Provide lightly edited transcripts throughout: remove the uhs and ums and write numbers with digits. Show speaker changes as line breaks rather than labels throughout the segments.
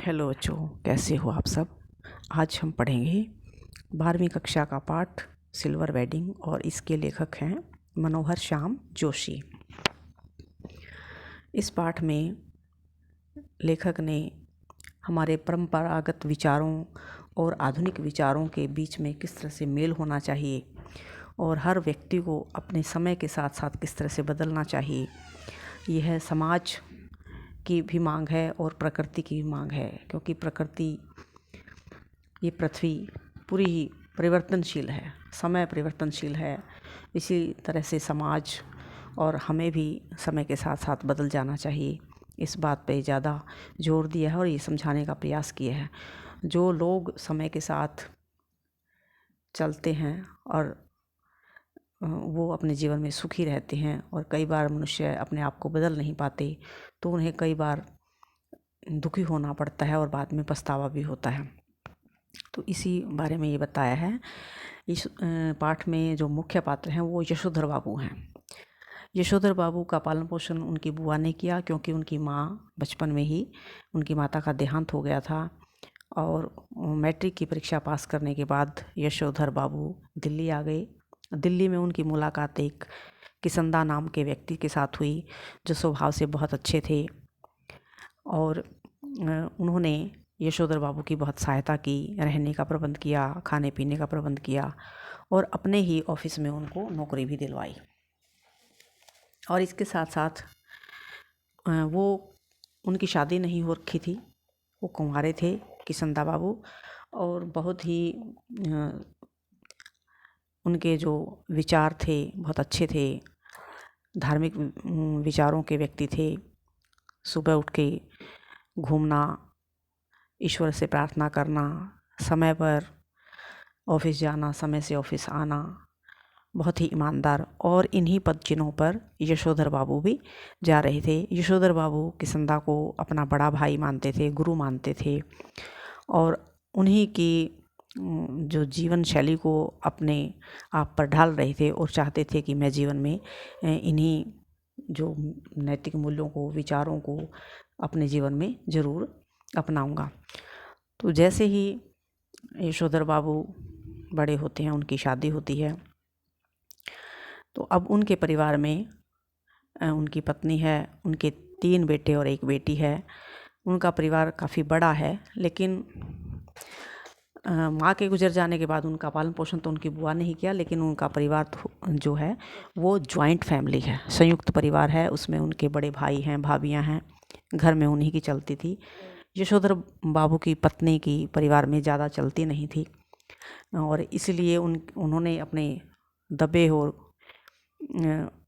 Hello बच्चों, कैसे हो आप सब। आज हम पढ़ेंगे 12वीं कक्षा का पाठ सिल्वर वेडिंग और इसके लेखक हैं मनोहर श्याम जोशी। इस पाठ में लेखक ने हमारे परंपरागत विचारों और आधुनिक विचारों के बीच में किस तरह से मेल होना चाहिए और हर व्यक्ति को अपने समय के साथ साथ किस तरह से बदलना चाहिए, यह समाज की भी मांग है और प्रकृति की भी मांग है। क्योंकि प्रकृति, ये पृथ्वी पूरी ही परिवर्तनशील है, समय परिवर्तनशील है। इसी तरह से समाज और हमें भी समय के साथ साथ बदल जाना चाहिए। इस बात पे ज़्यादा जोर दिया है और ये समझाने का प्रयास किया है। जो लोग समय के साथ चलते हैं और वो अपने जीवन में सुखी रहते हैं, और कई बार मनुष्य अपने आप को बदल नहीं पाते तो उन्हें कई बार दुखी होना पड़ता है और बाद में पछतावा भी होता है। तो इसी बारे में ये बताया है। इस पाठ में जो मुख्य पात्र हैं वो यशोधर बाबू हैं। यशोधर बाबू का पालन पोषण उनकी बुआ ने किया, क्योंकि उनकी माँ बचपन में ही उनकी माता का देहांत हो गया था। और मैट्रिक की परीक्षा पास करने के बाद यशोधर बाबू दिल्ली आ गए। दिल्ली में उनकी मुलाकात एक किसंदा नाम के व्यक्ति के साथ हुई, जो स्वभाव से बहुत अच्छे थे, और उन्होंने यशोधर बाबू की बहुत सहायता की, रहने का प्रबंध किया, खाने पीने का प्रबंध किया, और अपने ही ऑफिस में उनको नौकरी भी दिलवाई। और इसके साथ साथ वो उनकी शादी नहीं हो रखी थी, वो कुंवारे थे किसंदा बाबू, और बहुत ही उनके जो विचार थे बहुत अच्छे थे, धार्मिक विचारों के व्यक्ति थे। सुबह उठ के घूमना, ईश्वर से प्रार्थना करना, समय पर ऑफिस जाना, समय से ऑफिस आना, बहुत ही ईमानदार। और इन्हीं पद चिन्हों पर यशोधर बाबू भी जा रहे थे। यशोधर बाबू किसंदा को अपना बड़ा भाई मानते थे, गुरु मानते थे, और उन्हीं की जो जीवन शैली को अपने आप पर ढाल रहे थे और चाहते थे कि मैं जीवन में इन्हीं जो नैतिक मूल्यों को, विचारों को अपने जीवन में ज़रूर अपनाऊंगा। तो जैसे ही यशोधर बाबू बड़े होते हैं, उनकी शादी होती है, तो अब उनके परिवार में उनकी पत्नी है, उनके 3 बेटे और 1 बेटी है। उनका परिवार काफ़ी बड़ा है, लेकिन माँ के गुजर जाने के बाद उनका पालन पोषण तो उनकी बुआ ने ही किया, लेकिन उनका परिवार जो है वो जॉइंट फैमिली है, संयुक्त परिवार है। उसमें उनके बड़े भाई हैं, भाभियाँ हैं, घर में उन्हीं की चलती थी। यशोधर बाबू की पत्नी की परिवार में ज़्यादा चलती नहीं थी, और इसलिए उन्होंने अपने दबे और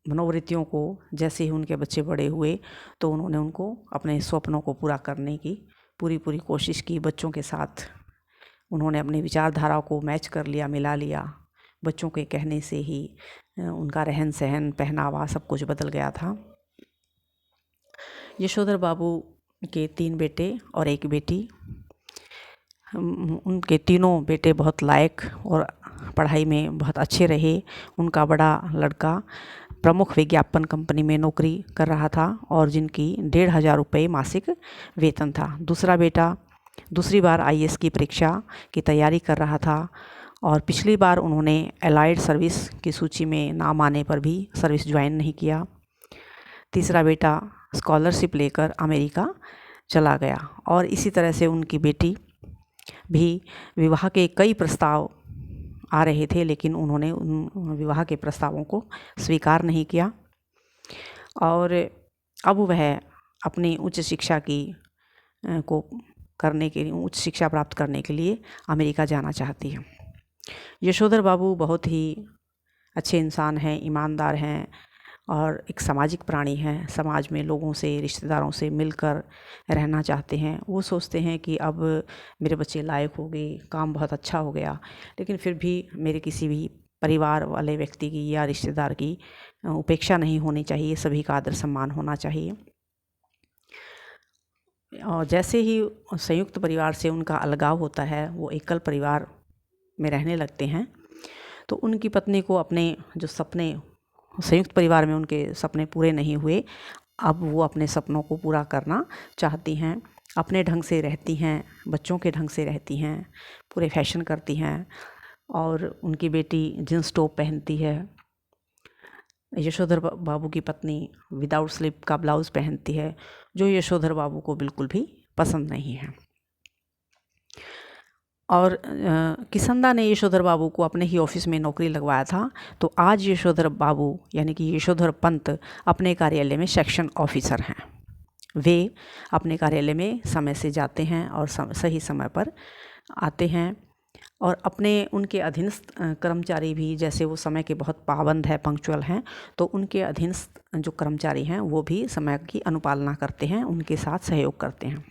मनोवृत्तियों को, जैसे ही उनके बच्चे बड़े हुए तो उन्होंने उनको अपने स्वप्नों को पूरा करने की पूरी कोशिश की। बच्चों के साथ उन्होंने अपनी विचारधारा को मैच कर लिया, मिला लिया। बच्चों के कहने से ही उनका रहन सहन, पहनावा सब कुछ बदल गया था। यशोधर बाबू के 3 बेटे और 1 बेटी। उनके तीनों बेटे बहुत लायक और पढ़ाई में बहुत अच्छे रहे। उनका बड़ा लड़का प्रमुख विज्ञापन कंपनी में नौकरी कर रहा था, और जिनकी 1500 रुपये मासिक वेतन था। दूसरा बेटा दूसरी बार आईएएस की परीक्षा की तैयारी कर रहा था, और पिछली बार उन्होंने एलाइड सर्विस की सूची में नाम आने पर भी सर्विस ज्वाइन नहीं किया। तीसरा बेटा स्कॉलरशिप लेकर अमेरिका चला गया, और इसी तरह से उनकी बेटी भी, विवाह के कई प्रस्ताव आ रहे थे, लेकिन उन्होंने उन विवाह के प्रस्तावों को स्वीकार नहीं किया, और अब वह अपनी उच्च शिक्षा को करने के लिए, उच्च शिक्षा प्राप्त करने के लिए अमेरिका जाना चाहती है। यशोधर बाबू बहुत ही अच्छे इंसान हैं, ईमानदार हैं, और एक सामाजिक प्राणी हैं। समाज में लोगों से, रिश्तेदारों से मिलकर रहना चाहते हैं। वो सोचते हैं कि अब मेरे बच्चे लायक हो गए, काम बहुत अच्छा हो गया, लेकिन फिर भी मेरे किसी भी परिवार वाले व्यक्ति की या रिश्तेदार की उपेक्षा नहीं होनी चाहिए, सभी का आदर सम्मान होना चाहिए। और जैसे ही संयुक्त परिवार से उनका अलगाव होता है, वो एकल परिवार में रहने लगते हैं, तो उनकी पत्नी को अपने जो सपने, संयुक्त परिवार में उनके सपने पूरे नहीं हुए, अब वो अपने सपनों को पूरा करना चाहती हैं। अपने ढंग से रहती हैं, बच्चों के ढंग से रहती हैं, पूरे फैशन करती हैं। और उनकी बेटी जींस टॉप पहनती है। यशोधर बाबू की पत्नी विदाउट स्लीव का ब्लाउज़ पहनती है, जो यशोधर बाबू को बिल्कुल भी पसंद नहीं है। और किसंदा ने यशोधर बाबू को अपने ही ऑफिस में नौकरी लगवाया था। तो आज यशोधर बाबू यानी कि यशोधर पंत अपने कार्यालय में सेक्शन ऑफिसर हैं। वे अपने कार्यालय में समय से जाते हैं और सही समय पर आते हैं। और अपने उनके अधीनस्थ कर्मचारी भी, जैसे वो समय के बहुत पाबंद है, पंक्चुअल हैं, तो उनके अधीनस्थ जो कर्मचारी हैं वो भी समय की अनुपालना करते हैं, उनके साथ सहयोग करते हैं।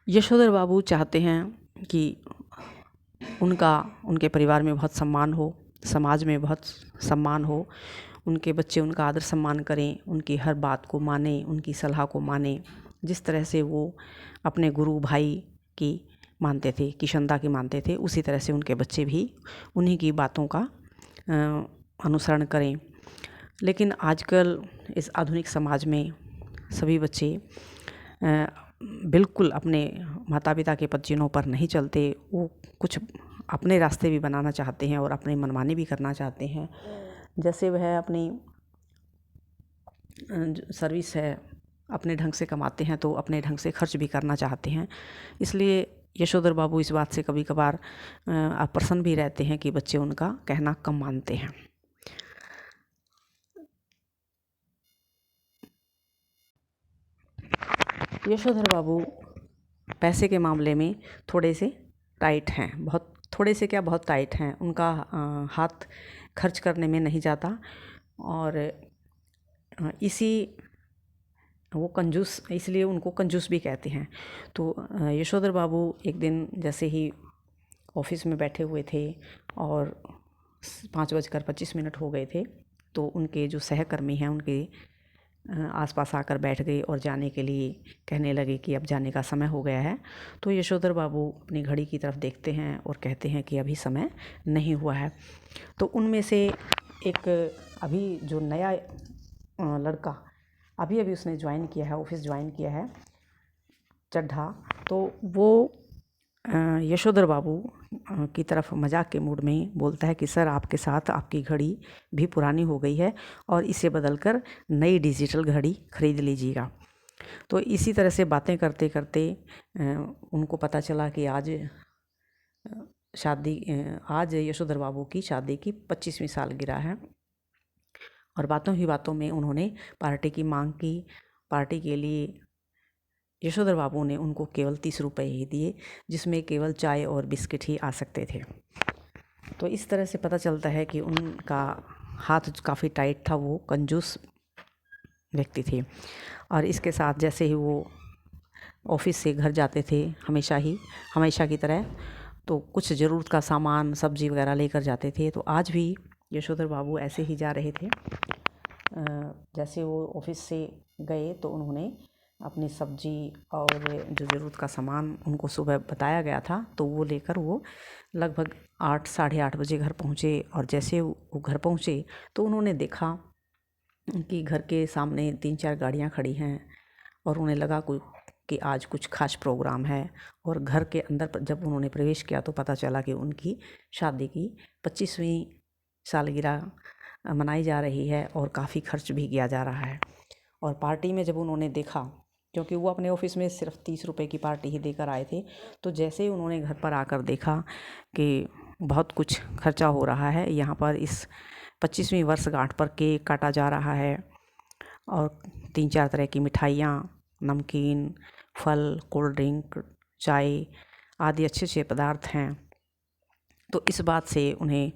यशोधर बाबू चाहते हैं कि उनके परिवार में बहुत सम्मान हो, समाज में बहुत सम्मान हो, उनके बच्चे उनका आदर सम्मान करें, उनकी हर बात को माने, उनकी सलाह को माने। जिस तरह से वो अपने गुरु भाई की मानते थे, किशंदा की मानते थे, उसी तरह से उनके बच्चे भी उन्हीं की बातों का अनुसरण करें। लेकिन आजकल इस आधुनिक समाज में सभी बच्चे बिल्कुल अपने माता पिता के पदचिन्हों पर नहीं चलते। वो कुछ अपने रास्ते भी बनाना चाहते हैं और अपनी मनमानी भी करना चाहते हैं। जैसे वह अपनी सर्विस है, अपने ढंग से कमाते हैं तो अपने ढंग से खर्च भी करना चाहते हैं। इसलिए यशोधर बाबू इस बात से कभी कभार अप्रसन्न भी रहते हैं कि बच्चे उनका कहना कम मानते हैं। यशोधर बाबू पैसे के मामले में थोड़े से टाइट हैं, बहुत थोड़े से क्या, बहुत टाइट हैं। उनका हाथ खर्च करने में नहीं जाता। और इसी वो कंजूस, इसलिए उनको कंजूस भी कहते हैं। तो यशोधर बाबू एक दिन जैसे ही ऑफिस में बैठे हुए थे और 5:25 हो गए थे, तो उनके जो सहकर्मी हैं उनके आसपास आकर बैठ गए और जाने के लिए कहने लगे कि अब जाने का समय हो गया है। तो यशोधर बाबू अपनी घड़ी की तरफ देखते हैं और कहते हैं कि अभी समय नहीं हुआ है। तो उनमें से एक अभी जो नया लड़का अभी उसने ज्वाइन किया है, ऑफिस ज्वाइन किया है, चड्ढा, तो वो यशोधर बाबू की तरफ मजाक के मूड में बोलता है कि सर, आपके साथ आपकी घड़ी भी पुरानी हो गई है और इसे बदलकर नई डिजिटल घड़ी खरीद लीजिएगा। तो इसी तरह से बातें करते करते उनको पता चला कि आज यशोधर बाबू की शादी की 25वीं सालगिरह है। और बातों ही बातों में उन्होंने पार्टी की मांग की। पार्टी के लिए यशोधर बाबू ने उनको केवल 30 रुपये ही दिए, जिसमें केवल चाय और बिस्किट ही आ सकते थे। तो इस तरह से पता चलता है कि उनका हाथ काफ़ी टाइट था, वो कंजूस व्यक्ति थे। और इसके साथ जैसे ही वो ऑफिस से घर जाते थे हमेशा की तरह, तो कुछ ज़रूरत का सामान, सब्जी वगैरह लेकर जाते थे। तो आज भी यशोधर बाबू ऐसे ही जा रहे थे। जैसे वो ऑफिस से गए तो उन्होंने अपनी सब्जी और जो ज़रूरत का सामान उनको सुबह बताया गया था, तो वो लेकर वो लगभग 8 साढ़े 8 बजे घर पहुँचे। और जैसे वो घर पहुँचे तो उन्होंने देखा कि घर के सामने 3-4 गाड़ियाँ खड़ी हैं और उन्हें लगा कि आज कुछ खास प्रोग्राम है। और घर के अंदर जब उन्होंने प्रवेश किया तो पता चला कि उनकी शादी की 25वीं सालगिरह मनाई जा रही है और काफ़ी खर्च भी किया जा रहा है। और पार्टी में जब उन्होंने देखा, क्योंकि वो अपने ऑफिस में सिर्फ 30 रुपये की पार्टी ही देकर आए थे, तो जैसे ही उन्होंने घर पर आकर देखा कि बहुत कुछ खर्चा हो रहा है, यहाँ पर इस 25वीं वर्षगांठ पर केक काटा जा रहा है और 3-4 तरह की मिठाइयाँ, नमकीन, फल, कोल्ड ड्रिंक, चाय आदि अच्छे अच्छे पदार्थ हैं। तो इस बात से उन्हें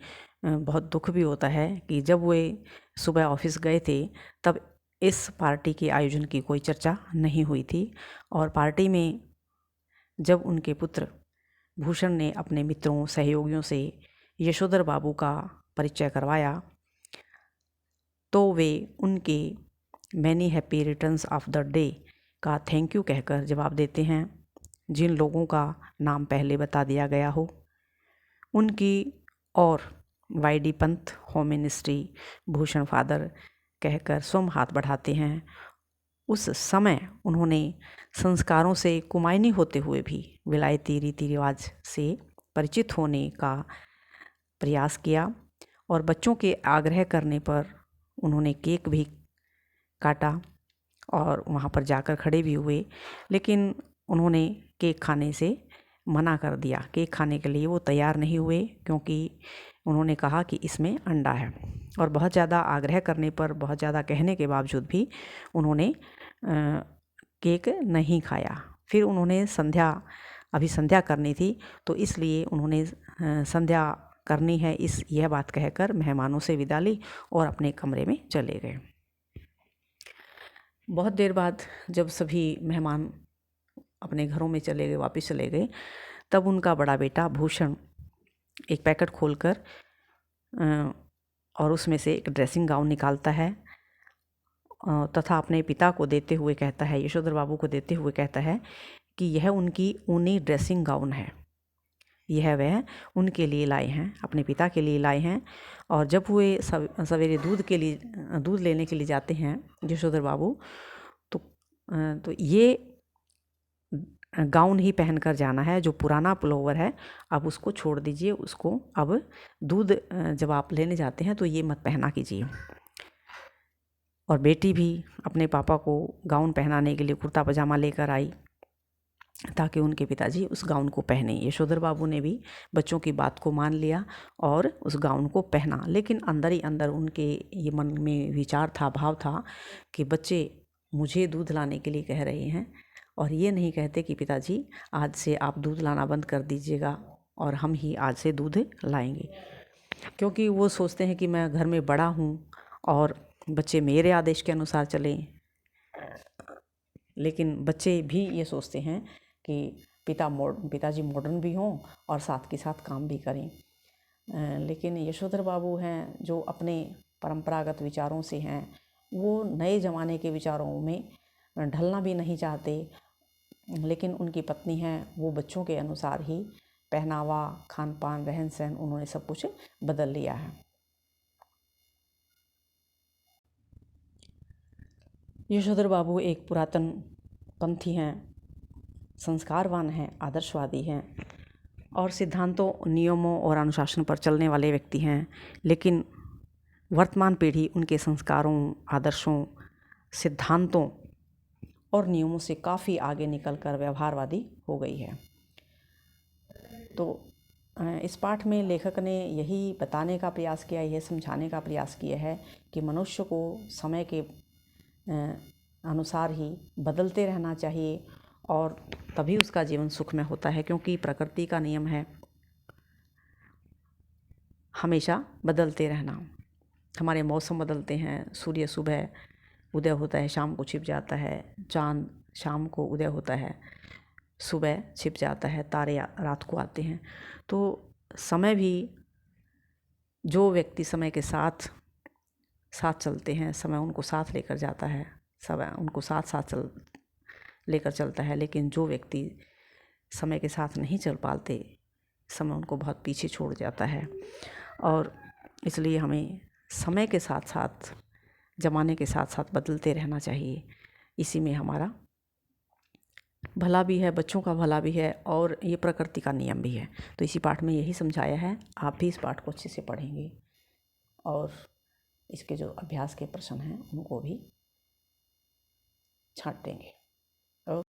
बहुत दुख भी होता है कि जब वे सुबह ऑफिस गए थे तब इस पार्टी के आयोजन की कोई चर्चा नहीं हुई थी। और पार्टी में जब उनके पुत्र भूषण ने अपने मित्रों, सहयोगियों से यशोधर बाबू का परिचय करवाया, तो वे उनके many happy returns of the day का थैंक यू कहकर जवाब देते हैं। जिन लोगों का नाम पहले बता दिया गया हो उनकी और YD Pant home ministry Bhushan father कहकर स्वयं हाथ बढ़ाते हैं। उस समय उन्होंने संस्कारों से कुमायनी होते हुए भी विलायती रीति रिवाज से परिचित होने का प्रयास किया और बच्चों के आग्रह करने पर उन्होंने केक भी काटा और वहाँ पर जाकर खड़े भी हुए, लेकिन उन्होंने केक खाने से मना कर दिया। केक खाने के लिए वो तैयार नहीं हुए क्योंकि उन्होंने कहा कि इसमें अंडा है, और बहुत ज़्यादा आग्रह करने पर, बहुत ज़्यादा कहने के बावजूद भी उन्होंने केक नहीं खाया। फिर उन्होंने अभी संध्या करनी थी, तो इसलिए उन्होंने संध्या करनी है यह बात कहकर मेहमानों से विदा ली और अपने कमरे में चले गए। बहुत देर बाद जब सभी मेहमान अपने घरों में चले गए, वापस चले गए, तब उनका बड़ा बेटा भूषण एक पैकेट खोलकर और उसमें से एक ड्रेसिंग गाउन निकालता है तथा अपने पिता को देते हुए कहता है, यशोधर बाबू को देते हुए कहता है कि यह उनकी ऊनी ड्रेसिंग गाउन है, यह वह उनके लिए लाए हैं, अपने पिता के लिए लाए हैं। और जब वे सवेरे दूध लेने के लिए जाते हैं यशोधर बाबू, तो ये गाउन ही पहनकर जाना है, जो पुराना पुलोवर है अब उसको छोड़ दीजिए, उसको अब दूध जब आप लेने जाते हैं तो ये मत पहना कीजिए। और बेटी भी अपने पापा को गाउन पहनाने के लिए कुर्ता पजामा लेकर आई ताकि उनके पिताजी उस गाउन को पहने। यशोधर बाबू ने भी बच्चों की बात को मान लिया और उस गाउन को पहना, लेकिन अंदर ही अंदर उनके ये मन में विचार था, भाव था कि बच्चे मुझे दूध लाने के लिए कह रहे हैं और ये नहीं कहते कि पिताजी आज से आप दूध लाना बंद कर दीजिएगा और हम ही आज से दूध लाएंगे, क्योंकि वो सोचते हैं कि मैं घर में बड़ा हूँ और बच्चे मेरे आदेश के अनुसार चलें। लेकिन बच्चे भी ये सोचते हैं कि पिताजी मॉडर्न भी हों और साथ के साथ काम भी करें। लेकिन यशोधर बाबू हैं जो अपने परंपरागत विचारों से हैं, वो नए ज़माने के विचारों में ढलना भी नहीं चाहते, लेकिन उनकी पत्नी हैं वो बच्चों के अनुसार ही पहनावा, खान पान, रहन सहन, उन्होंने सब कुछ बदल लिया है। यशोधर बाबू एक पुरातन पंथी हैं, संस्कारवान हैं, आदर्शवादी हैं और सिद्धांतों, नियमों और अनुशासन पर चलने वाले व्यक्ति हैं, लेकिन वर्तमान पीढ़ी उनके संस्कारों, आदर्शों, सिद्धांतों और नियमों से काफ़ी आगे निकलकर व्यवहारवादी हो गई है। तो इस पाठ में लेखक ने यही बताने का प्रयास किया, यह समझाने का प्रयास किया है कि मनुष्य को समय के अनुसार ही बदलते रहना चाहिए और तभी उसका जीवन सुखमय होता है, क्योंकि प्रकृति का नियम है हमेशा बदलते रहना। हमारे मौसम बदलते हैं, सूर्य सुबह उदय होता है, शाम को छिप जाता है, चाँद शाम को उदय होता है, सुबह छिप जाता है, तारे रात को आते हैं। तो समय भी, जो व्यक्ति समय के साथ चलते हैं, समय उनको साथ लेकर जाता है, समय उनको साथ लेकर चलता है। लेकिन जो व्यक्ति समय के साथ नहीं चल पाते, समय उनको बहुत पीछे छोड़ जाता है। और इसलिए हमें समय के साथ साथ, ज़माने के साथ साथ बदलते रहना चाहिए। इसी में हमारा भला भी है, बच्चों का भला भी है और ये प्रकृति का नियम भी है। तो इसी पाठ में यही समझाया है। आप भी इस पाठ को अच्छे से पढ़ेंगे और इसके जो अभ्यास के प्रश्न हैं उनको भी छांट देंगे।